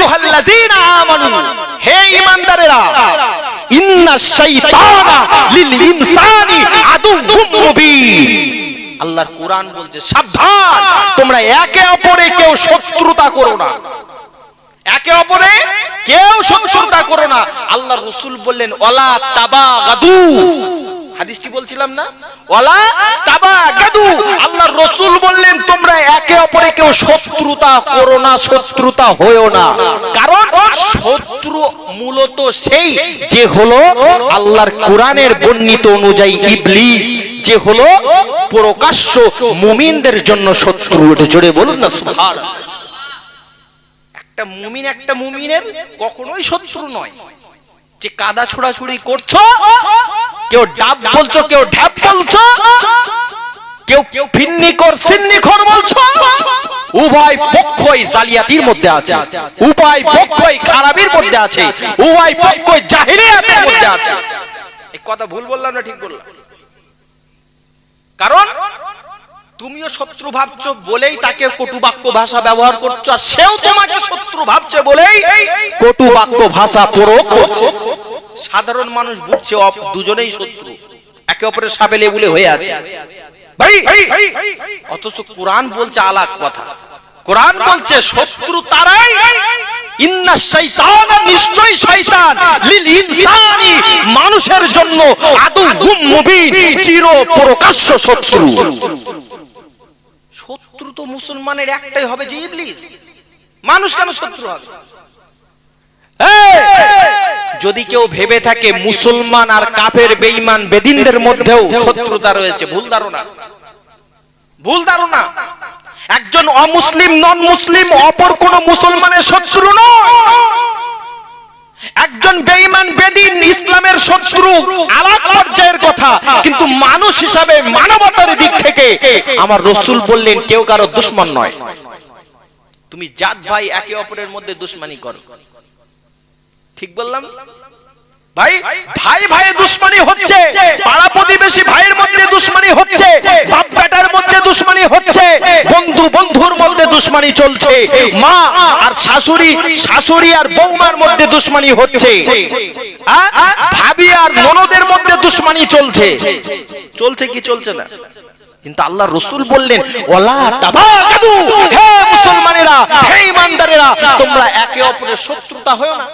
আইয়ুহাল্লাযীনা আমানু, হে ঈমানদারেরা, ইন্নাশ শাইতানা লিল ইনসানি আদুউম মুবিন। আল্লাহর কোরআন বলছে সাবধান, তোমরা একে অপরে কেউ শত্রুতা করো না, একে অপরে কেউ শত্রুতা করো না। আল্লাহর রাসূল বললেন ওয়ালা তাবাগাদু, হাদিসটি বলছিলাম না, ওয়ালা তাবাগাদু। আল্লাহর রাসূল বললেন তোমরা একে অপরে কেউ শত্রুতা করো না, শত্রুতা হয়ো না। কারণ শত্রু মূলত সেই যে হলো আল্লাহর কোরআনের বর্ণিত অনুযায়ী ইবলিস, যে হলো প্রকাশ্য মুমিনদের জন্য শত্রু। জোরে বলুন না সুবহানাল্লাহ। একটা মুমিন একটা মুমিনের কখনোই শত্রু নয়। যে কাদা ছোড়াছুড়ি করছো, কেউ ডাব বলছো, কেউ ঢ্যাপ বলছো, কেউ ফিন্নি কর সিন্নি খর বলছো, উভয় পক্ষই জালিয়াতির মধ্যে আছে, উভয় পক্ষই খারাপির মধ্যে আছে, উভয় পক্ষই জাহিলিয়াতের মধ্যে আছে। এই কথা ভুল বললাম না ঠিক বললাম? কারণ তুমিও শত্রু ভাবছো বলেই তাকে কটু বাক্য ভাষা ব্যবহার করছো, আর সেও তোমাকে শত্রু ভাবছে বলেই কটু বাক্য ভাষা প্রয়োগ করছে। সাধারণ মানুষ বুঝছে দুজনেই শত্রু, একে অপরের সাবে লেবুলে হয়ে আছে ভাই। অথচ কোরআন বলছে আলাগ কথা। কোরআন বলছে শত্রু তারাই, ইন্নাশ শাইতানা, নিশ্চয়ই শয়তান, লিল ইনসানি, মানুষের জন্য আদুউম মুবিন, চির প্রকাশ্য শত্রু। শত্রু তো মুসলমানের একটাই হবে, যে ইবলিস। মানুষ কেন শত্রু হবে? যদি কেউ ভেবে থাকে মুসলমান আর কাফের বেঈমান বেদিনদের মধ্যেও শত্রুতা রয়েছে, ভুল ধারণা, ভুল ধারণা। একজন অমুসলিম নন মুসলিম অপর কোন মুসলমানের শত্রু নয়। একজন বেঈমান বেদিন ইসলামের শত্রু, আলাদা পর্যায়ের কথা। কিন্তু মানুষ হিসাবে মানবতার দিক থেকে আমার রাসূল বললেন কেউ কারো দুশমন নয়। তুমি জাত ভাই একে অপরের মধ্যে দুশমনি করো, ঠিক বললাম ভাই? ভাই ভাইয়ের দুশমনি হচ্ছে, পাড়া প্রতিবেশী ভাইয়ের মধ্যে দুশমনি হচ্ছে, বাপ বেটার মধ্যে দুশমনি হচ্ছে, বন্ধু বন্ধুর মধ্যে দুশমনি চলছে, মা আর শাশুড়ি, শাশুড়ি আর বৌমার মধ্যে দুশমনি হচ্ছে, ভাবি আর ননদের মধ্যে দুশমনি চলছে। চলছে কি চলছে না? কিন্তু আল্লাহর রাসূল বললেন ওয়ালা তাবাগাদু, হে মুসলমানেরা, হে ঈমানদারেরা, তোমরা একে অপরের শত্রুতা হয়ো না।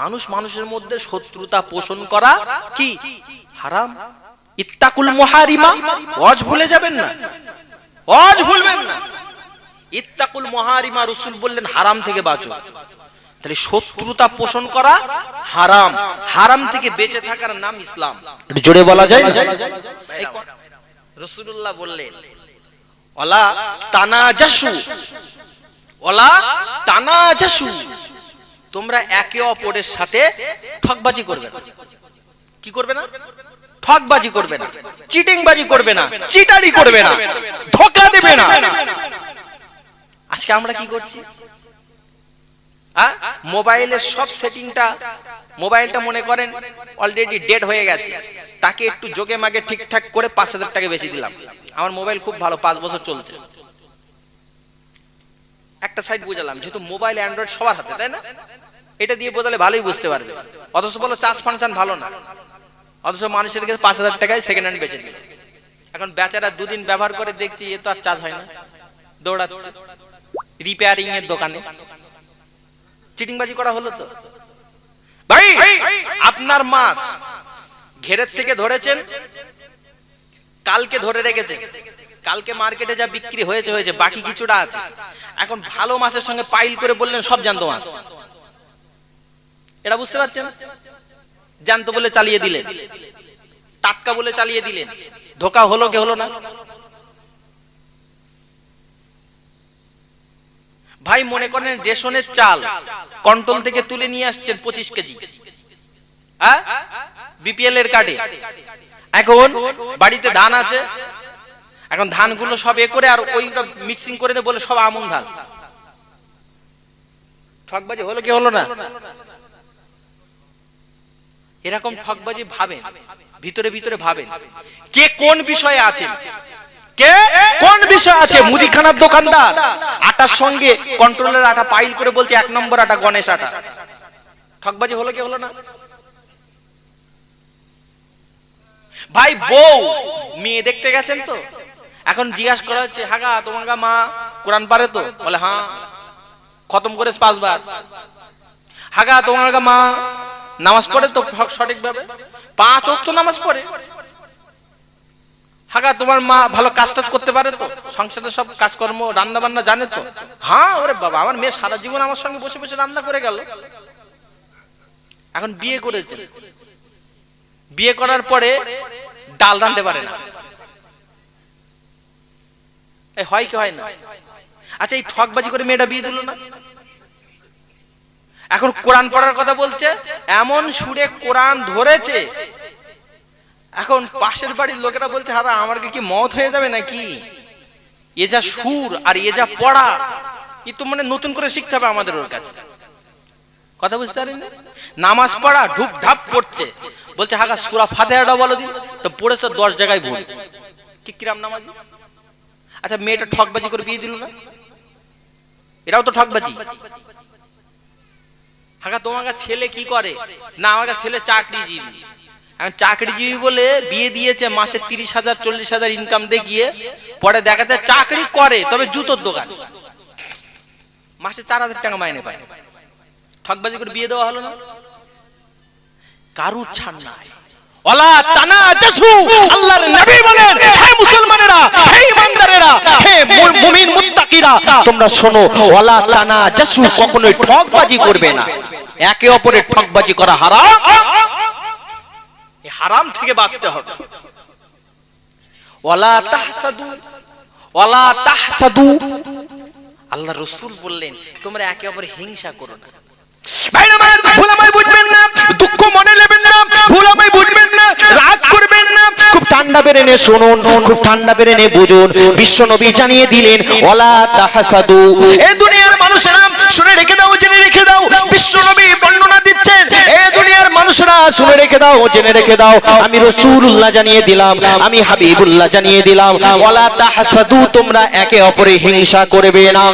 মানুষ মানুষের মধ্যে শত্রুতা পোষণ করা কি হারাম। ইত্তাকুল মুহারিমা, ওয়াজ ভুলে যাবেন না, ওয়াজ ভুলবেন না। ইত্তাকুল মুহারিমা, রাসূল বললেন হারাম থেকে বাঁচো। তাহলে শত্রুতা পোষণ করা হারাম, হারাম থেকে বেঁচে থাকার নাম ইসলাম। একটু জোরে বলা যায় না? রাসূলুল্লাহ বললেন ওয়ালা তানাজাসু, ওয়ালা তানাজাসু, তোমরা একে অপরের সাথে ঠকবাজি করবে না। কি করবে না? ঠকবাজি করবে না, চিটিংবাজি করবে না, চিটারি করবে না, ধোঁকা দেবে না। আজকে আমরা কি করছি? মোবাইলের সব সেটিংটা, মোবাইলটা মনে করেন অলরেডি ডেড হয়ে গেছে, তাকে একটু যোগে মাগে ঠিকঠাক করে ৫,০০০ টাকা বেশি দিলাম। আমার মোবাইল খুব ভালো, ৫ বছর চলছে। একটা সাইড বুঝালাম, যেহেতু মোবাইল অ্যান্ড্রয়েড সবার হাতে, তাই না? এটা দিয়ে বোঝালে ভালোই বুঝতে পারবে। অথচ বলো চার্জ ফাংশন ভালো না, অথচ মানুষের কাছে ৫,০০০ টাকায় সেকেন্ড হ্যান্ড বেচে দিল। এখন বেচারা দুদিন ব্যবহার করে দেখছি এ তো আর চার্জ হয় না, দৌড়াচ্ছে রিপেয়ারিং এর দোকানে। চিটিংবাজি করা হলো তো ভাই। আপনার মাছ ঘেরের থেকে ধরেছেন, কালকে ধরে রেখেছেন, কালকে মার্কেটে যা বিক্রি হয়েছে হয়েছে, বাকি কিছুটা আছে। এখন ভালো মাছের সঙ্গে পাইল করে বললেন সব জ্যান্ত মাছ। এটা বুঝতে পারছেন? জ্যান্ত বলে চালিয়ে দিলেন, টাটকা বলে চালিয়ে দিলেন। ধোঁকা হলো কি হলো না? ভাই মনে করেন রেশনের চাল কন্ট্রোল থেকে তুলে নিয়ে আসছেন 25 কেজি, হ্যাঁ, বিপিএল এর কার্ডে। এখন বাড়িতে ধান আছে, এখন ধানগুলো সব এ করে আর ওইটা মিক্সিং করে দিয়ে বলে সব আমন ধান। ঠকবাজি হলো কি হলো না? এরকম ঠকবাজি ভাবেন, ভিতরে ভিতরে ভাবেন কে কোন বিষয়ে আছেন, কে কোন বিষয় আছে? মুদিখানার দোকানদার আটার সঙ্গে কন্ট্রোলের আটা পাইল করে বলছে 1 নম্বর আটা গণেশ আটা। ঠকবাজি হলো কি হলো না? ভাই বউ মেয়ে দেখতে গেছেন তো, এখন জিজ্ঞাসা করা হচ্ছে, হাগা তোমার মা কোরআন পারে তো? বলে হ্যাঁ, খতম করে 5 বার। হাগা তোমার মা নামাজ পড়ে তো সঠিকভাবে? 5 ওয়াক্ত নামাজ পড়ে। হাগা তোমার মা ভালো কাজ টাজ করতে পারে তো? সংসারের সব কাজকর্ম রান্না বান্না জানে তো? হ্যাঁ। ওরে বাবা, আমার মেয়ে সারা জীবন আমার সঙ্গে বসে বসে রান্না করে গেল। এখন বিয়ে করেছে, বিয়ে করার পরে ডাল রাঁধতে পারে না। হয় কি হয় না? আচ্ছা, এই ঠকবাজি করে মেয়েটা বিয়ে দিল না? এখন কোরআন পড়ার কথা বলছে, এমন সুরে কোরআন ধরেছে, এখন পাশের বাড়ির লোকেরা বলছে, হারা আমার কি মত হয়ে যাবে নাকি? এ যা সুর আর এ যা পড়া, এ তো মানে নতুন করে শিখতে হবে আমাদের ওর কাছে। কথা বুঝতে পারেন? নামাজ পড়া ঢুক ঢাপ পড়ছে, বলছে হাগা সূরা ফাতিহাটা বলো দিন তো, পড়েছে 10 জায়গায় ভুল। কি কিরাম নামাজ? আচ্ছা, মেয়েটা ঠকবাজি করে বিয়ে দিল না? এটাও তো ঠকবাজি। হাগা তোমার ছেলে কি করে? না, আমার ছেলে চাকরিজীবী। এখন চাকরিজীবী বলে বিয়ে দিয়েছে, মাসে 30,000 40,000 ইনকাম দেখিয়ে, পরে দেখা যায় চাকরি করে তবে জুতোর দোকান, মাসে 4,000 টাকা মাইনে পায়। ঠকবাজি করে বিয়ে দেওয়া হলো না? কারুর ছাড় নাই। ওয়ালা তানাজাসু, আল্লাহর নবী বলেন, হে মুসলমানেরা, হে ঈমানদারেরা, হে মুমিন মুত্তাকিরা, তোমরা শোনো, ওয়ালা তানাজাসু, কখনোই ঠকবাজি করবে না। একে অপরের ঠকবাজি করা হারাম, এই হারাম থেকে বাঁচতে হবে। ওয়ালা তাহসাদু, ওয়ালা তাহসাদু, আল্লাহ রাসূল বললেন তোমরা একে অপরের হিংসা করো না। ভাই না, ভুল আমায় বুঝবেন না, দুঃখ মনে নেবেন না, ভুল আমায় বুঝবেন না, রাগ করবেন না, খুব ঠান্ডা বেড়ে নে শুনুন, খুব ঠান্ডা বেড়ে নে বুঝুন। বিশ্ব নবী জানিয়ে দিলেন ওয়ালা তাহসাদু। এই দুনিয়ার মানুষেরা শুনে রেখে দাও, জেনে রেখে দাও, বিশ্ব নবী বর্ণনা দিচ্ছেন, এই দুনিয়ার মানুষেরা শুনে রেখে দাও, জেনে রেখে দাও, আমি রাসূলুল্লাহ জানিয়ে দিলাম, আমি হাবিবুল্লাহ জানিয়ে দিলাম, ওয়ালা তাহসাদু, তোমরা একে অপরের হিংসা করবে না।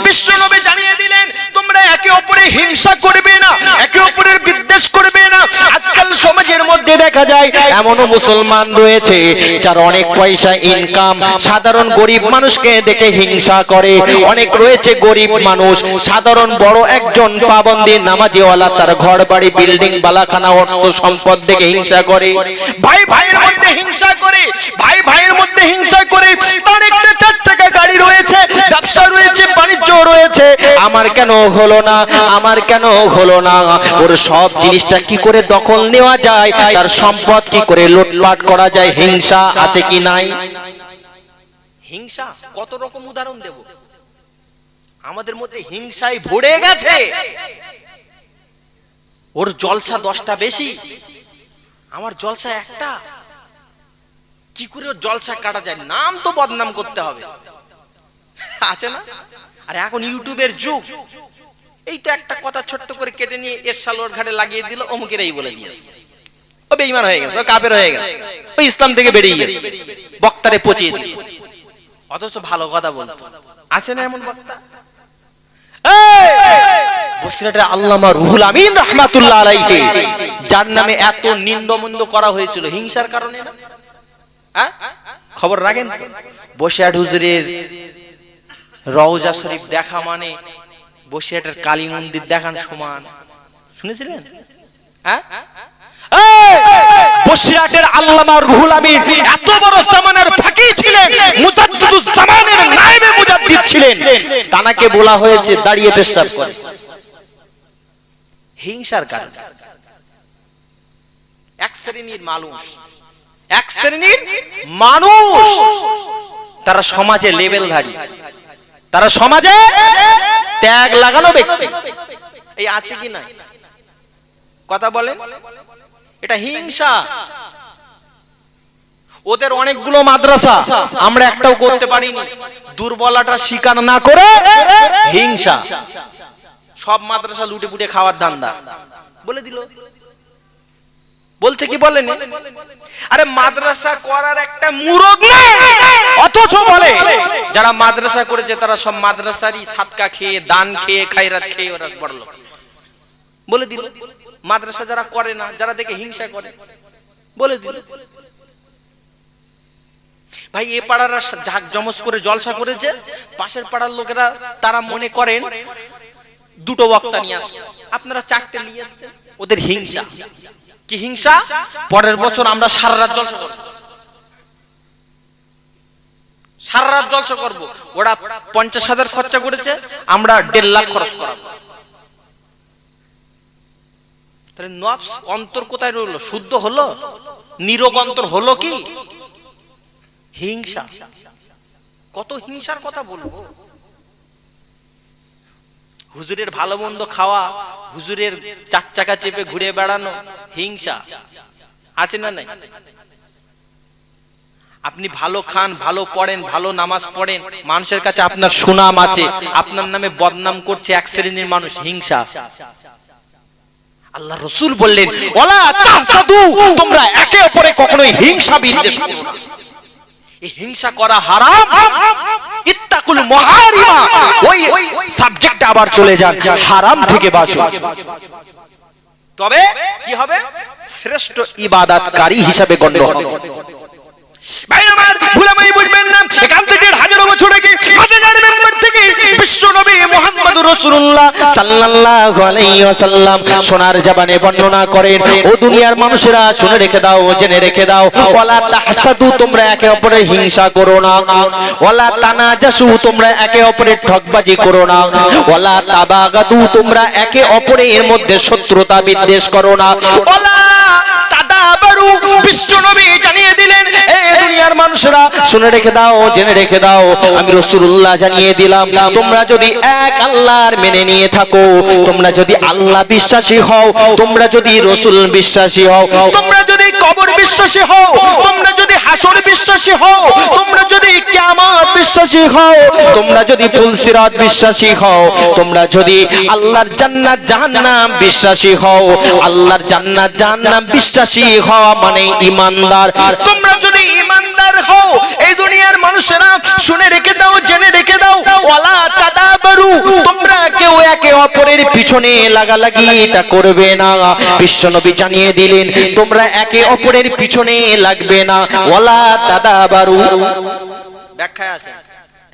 বিশ্ব নবী জানিয়ে দিলেন তোমরা একে অপরের হিংসা করবে না, একে অপরের বিদ্বেষ করবে না। আজকাল সমাজের মধ্যে দেখা যায় এমনও মুসলমান রয়েছে যার অনেক পয়সা ইনকাম, সাধারণ গরিব মানুষকে দেখে হিংসা করে। অনেক রয়েছে গরিব মানুষ, সাধারণ বড় একজন পাবন্দি নামাজিওয়ালা, তার ঘর বাড়ি বিল্ডিং বালাখানা অর্থ সম্পদ দেখে হিংসা করে। ভাই ভাইয়ের মধ্যে হিংসা করে, ভাই ভাইয়ের মধ্যে হিংসা করে। তার একটা 4 চাকা গাড়ি রয়েছে, ব্যবসা রয়েছে, বাণিজ্য রয়েছে, আমার কেন হলো না, আমার কেন হলো না। ওর সব জিনিসটা কি করে দখল নেওয়া যায়, তার সম্পদ কি করে লুটপাট করা যায়। হিংসা আছে কি নাই? হিংসা কত রকম উদাহরণ দেব, আমাদের মধ্যে হিংসায় ভরে গেছে। ওর জলসা 10টা বেশি, আমার জলসা একটা, কি করে ওর জলসা কাটা যায়? নাম তো বদনাম করতে হবে, আছে না? আর এখন ইউটিউবের যুগ, এই তো একটা কথা ছোট্ট করে কেটে নিয়ে এর সালোয়ার ঘাটে লাগিয়ে দিল, অমুকের এই বলে দিয়েছে, ও বেঈমান হয়ে গেছে, ও কাফের হয়ে গেছে, ও ইসলাম থেকে বেরিয়ে গেছে, বক্তারে পচিয়ে দিল। অথচ ভালো কথা বলতো, আছে না এমন বক্তা? বসিরহাটের আল্লামা রুহুল আমিন রাহমাতুল্লাহ আলাইহি, যার নামে এত নিন্দমন্দ করা হয়েছিল হিংসার কারণে না? খবর রাখেন তো? বসিরহাট হুজুরের রওজা শরীফ দেখা মানে বসিরহাটের কালী মন্দির দেখান সমান, শুনেছিলেন? বসিরহাটের আল্লামা রুহুল আমিন এত বড় জামানার ফাকিহ ছিলেন, মুজাদ্দিদুজ জামানের নায়েবে মুজাদ্দিদ ছিলেন, তানাকে বলা হয়েছে দাঁড়িয়ে পেশাব করে। হিংসার কারণে এক শ্রেণীর মানুষ তারা সমাজে লেভেলধারী, তারা সমাজে ত্যাগ লাগানো ব্যক্তি, এই আছে কি না? কথা বলেন, এটা হিংসা। ওদের অনেকগুলো মাদ্রাসা, আমরা একটাও করতে পারিনি, দুর্বলতা স্বীকার না করে হিংসা। সব মাদ্রাসা লুটে পুটে খাওয়ার ধান্দা বলে দিল। বলছে কি বলেনি? আরে মাদ্রাসা করার একটা মুরদ নেই, অথচ বলে যারা মাদ্রাসা করেছে তারা সব মাদ্রাসারই সাদকা খেয়ে, দান খেয়ে, খায়রাত খেয়ে ওরা বড়লোক। বলে দিল। মাদ্রাসা যারা করে না, যারা দেখে হিংসা করে, বলে দিল। ভাই এ পাড়ারা ঝাঁক জমজ করে জলসা করেছে, পাশের পাড়ার লোকেরা তারা মনে করেন দুটো বক্তা নিয়ে আসবে, আপনারা চারটে নিয়ে আসছেন। ওদের হিংসা। কি হিংসা? পরের বছর আমরা সারা রাত জলসা করব, সারা রাত জলসা করব। ওরা 50,000 খরচা করেছে, আমরা 1.5 লাখ খরচ করাবো। তাহলে নফস অন্তর কোথায় রইলো? শুদ্ধ হলো? নিরোগ অন্তর হলো কি? হিংসা। কত হিংসার কথা বলবো। হুজুরের ভালো মন্দ খাওয়া, হুজুরের 4 চাকা চেপে ঘুরে বেড়ানো, হিংসা আছে না নাই? আপনি ভালো খান, ভালো পড়েন, ভালো নামাজ পড়েন, মানুষের কাছে আপনার সুনাম আছে, আপনার নামে বদনাম করছে এক শ্রেণীর মানুষ, হিংসা। আল্লাহ রাসূল বললেন, ওয়ালা তাহসাদু, তোমরা একে অপরে কখনোই হিংসা বিদ্বেষ করো না। এই হিংসা করা হারাম। ইত্তাকুল মুহারিমা, ওই সাবজেক্টে আবার চলে যান, হারাম থেকে বাঁচো। তবে কি হবে? শ্রেষ্ঠ ইবাদতকারী হিসেবে গণ্য হবে। ভাই আমার ভুলামাই বুঝবেন না, এখান থেকে 1000 বছর আগে মাদিনার মেম্বার থেকে বিশ্ব নবী মুহাম্মদুর রাসূলুল্লাহ সাল্লাল্লাহু আলাইহি ওয়াসাল্লাম সোনার জবানে বর্ণনা করেন, ও দুনিয়ার মানুষেরা শুনে রেখে দাও, জেনে রেখে দাও, ওয়ালা তাহসাদু, তোমরা একে অপরের হিংসা করো না, ওয়ালা তানাজাসু, তোমরা একে অপরের ঠকবাজি করো না, ওয়ালা তাবাগাদু, তোমরা একে অপরের মধ্যে শত্রুতা বিদ্বেষ করো না, ওয়ালা তাদাবারু। বিশ্ব নবী জানিয়ে দিলেন, দুনিয়ার মানুষরা শুনে রেখে দাও, জেনে রেখে দাও, আমি রাসূলুল্লাহ জানিয়ে দিলাম, তোমরা যদি এক আল্লাহর মেনে নিয়ে থাকো, তোমরা যদি আল্লাহ বিশ্বাসী হও, তোমরা যদি রাসূল বিশ্বাসী হও, তোমরা যদি কবর বিশ্বাসী হও, তোমরা যদি হাসর বিশ্বাসী হও, তোমরা যদি কিয়ামত বিশ্বাসী হও, তোমরা যদি ফুলসিরাত বিশ্বাসী হও, তোমরা যদি আল্লাহর জান্নাত জাহান্নাম বিশ্বাসী হও, আল্লাহর জান্নাত জাহান্নাম বিশ্বাসী হওয়া মানে ঈমানদার। তোমরা যদি ঈমানদার হও, এই দুনিয়ার মানুষেরা শুনে রেখে দাও, জেনে রেখে দাও, ওয়ালা তাদাবারু, তোমরা কেউ একে অপরের পিছনে লাগালাগি এটা করবে না। বিশ্বনবী জানিয়ে দিলেন, তোমরা একে অপরের পিছনে লাগবে না, ওয়ালা তাদাবারু। ব্যাখ্যায় আছে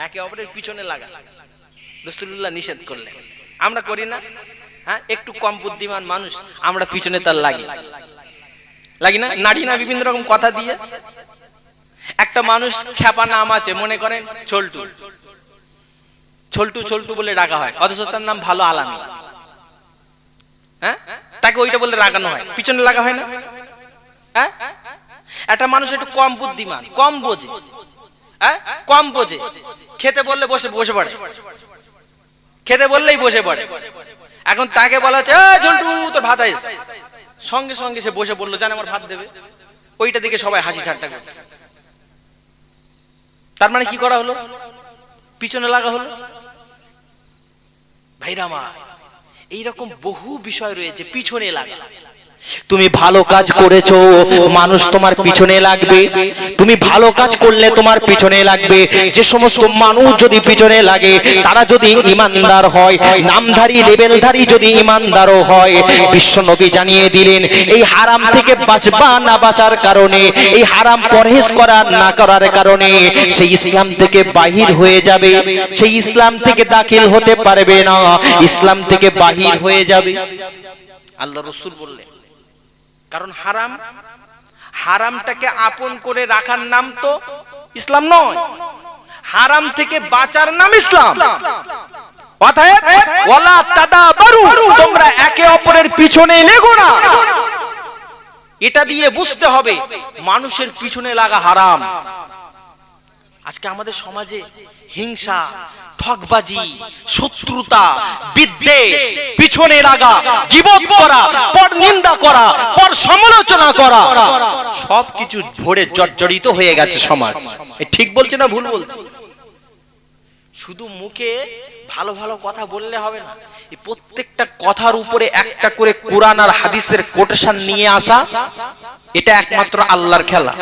একে অপরের পিছনে লাগা, রাসূলুল্লাহ নিষেধ করলেন। আমরা করি না? হ্যাঁ, একটু কম বুদ্ধিমান মানুষ আমরা পিছনে তার লাগি না, নাড়ি না বিভিন্ন রকম কথা দিয়ে। একটা মানুষ খ্যাপা নাম আছে, মনে করেন ছল্টু, ছল্টু ছল্টু বলে ডাকা হয়, অথচ তার নাম ভালো আলামী। হ্যাঁ, তাকে ওইটা বলে রাগানো হয়, পিছনে লাগা হয় না? হ্যাঁ, একটা মানুষ একটু কম বুদ্ধিমান, কম বোঝে, হ্যাঁ কম বোঝে, খেতে বললে বসে পড়ে, খেতে বললেই বসে পড়ে। এখন তাকে বলা হচ্ছে, ঝন্টু তোর ভাত আইস, সঙ্গে সঙ্গে সে বসে বললো, জানে আমার ভাত দেবে। ওইটা দিকে সবাই হাসি ঠাট্টা করছে। তার মানে কি করা হলো? পিছনে লাগা হলো। ভাইরা আমার, এইরকম বহু বিষয় রয়েছে পিছনে লাগা। তুমি ভালো কাজ করেছো, মানুষ তোমার পিছনে লাগবে। তুমি ভালো কাজ করলে তোমার পিছনে লাগবে। যে সমস্ত মানুষ যদি পিছনে লাগে, তারা যদি ঈমানদার হয়, নামধারী লেভেলধারী যদি ঈমানদারও হয়, বিশ্বনবী জানিয়ে দিলেন, এই হারাম থেকে বাঁচবা না বাঁচার কারণে, এই হারাম পরহেজ করার না করার কারণে সেই ইসলাম থেকে বাহির হয়ে যাবে, সেই ইসলাম থেকে দাখিল হতে পারবে না, ইসলাম থেকে বাহির হয়ে যাবে। আল্লাহ রাসূল বললেন, কারণ হারাম, হারামটাকে আপন করে রাখার নাম তো ইসলাম নয়, হারাম থেকে বাঁচার নাম ইসলাম। অতএব ওয়ালা তাদাবারু, তোমরা একে অপরের পিছনে লেগো না। এটা দিয়ে বুঝতে হবে মানুষের পিছনে লাগা হারাম। আজকে আমাদের সমাজে হিংসা, ঠকবাজি, শত্রুতা, বিদ্বেষ, পিছনে লাগা, গীবত করা, পর নিন্দা করা, পর সমালোচনা করা, সবকিছু ভরে জর্জরিত হয়ে গেছে সমাজ। ঠিক বলছি না ভুল বলছি? শুধু মুখে ভালো ভালো কথা বললে হবে না, এই প্রত্যেকটা কথার উপরে একটা করে কোরআন আর হাদিসের কোটেশন নিয়ে আসা, এটা একমাত্র আল্লাহর খেলা।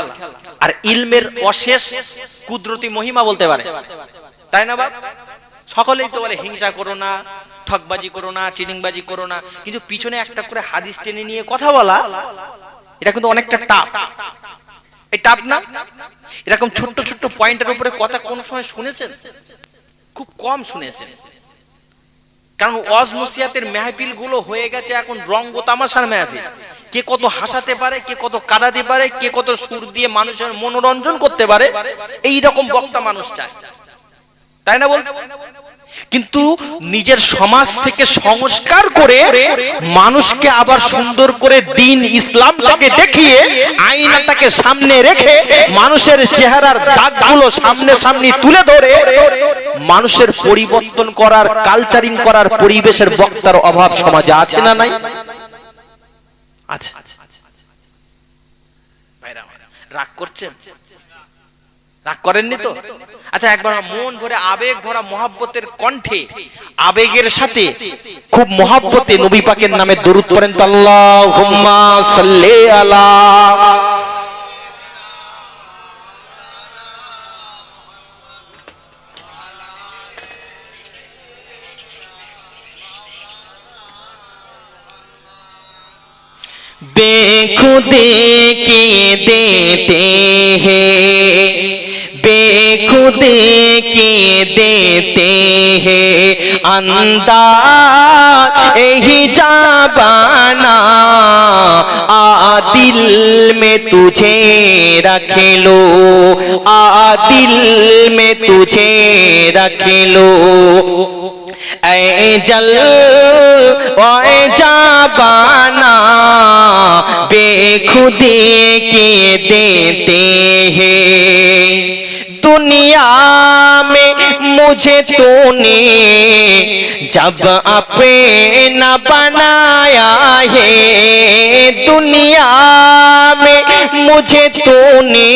আর ইলমের অশেষ কুদরতি মহিমা বলতে পারে, তাই না বাপ? সকলেই তো বলে হিংসা করো না, ঠকবাজি করো না, চিটিংবাজি করো না, কিন্তু পিছনে একটা করে হাদিস টেনে নিয়ে কথা বলা, এটা কিন্তু অনেকটা টাফ। এই টাফ না? এরকম ছোট্ট ছোট্ট পয়েন্টের উপরে কথা কোন সময় শুনেছেন? খুব কম শুনেছেন। কারণ ওয়াজ নসিহতের মাহফিল গুলো হয়ে গেছে এখন রঙ্গ তামাশার মাহফিল। কে কত হাসাতে পারে, কে কত কাঁদাতে পারে, কে কত সুর দিয়ে মানুষের মনোরঞ্জন করতে পারে, এই রকম বক্তা মানুষ চায়, তাই না বলছে? কিন্তু নিজের সমাজ থেকে সংস্কার করে মানুষকে আবার সুন্দর করে দিন ইসলামটাকে দেখিয়ে আয়নাটাকে সামনে রেখে মানুষের চেহারার দাগগুলো সামনে সামনে তুলে ধরে মানুষের পরিবর্তন করার, কালচারিং করার পরিবেশের বক্তার অভাব সমাজে আছে না নাই? আছে। ভাইরা রাগ করছেন? রাগ করেননি তো? আচ্ছা, একবার মন ভরে আবেগ ভরা মহব্বতের কণ্ঠে আবেগের সাথে খুব মহব্বতে নবী পাকের নামে দরুদ পড়েন তো, আল্লাহুম্মা সাল্লি আলা। बेखुदे के देते हैं, बेखुदे के देते हैं अंदाज यही जाबाना, आदिल में तुझे रख लो, आदिल में तुझे रख लो, ऐ जल ओए जाबाना बेखुदी के देते हैं। दुनिया में मुझे तूने जब अपना बनाया है, दुनिया में मुझे तूने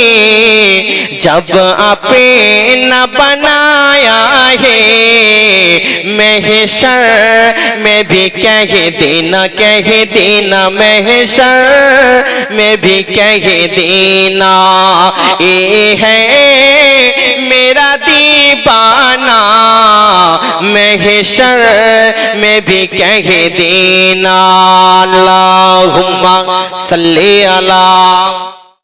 जब अपना बनाया है, महशर में भी कह देना, कह देना, महशर में भी कह देना, ये है मेरा दीवाना, महशर में भी कह देना। अल्लाहुम्मा सल्ली अला।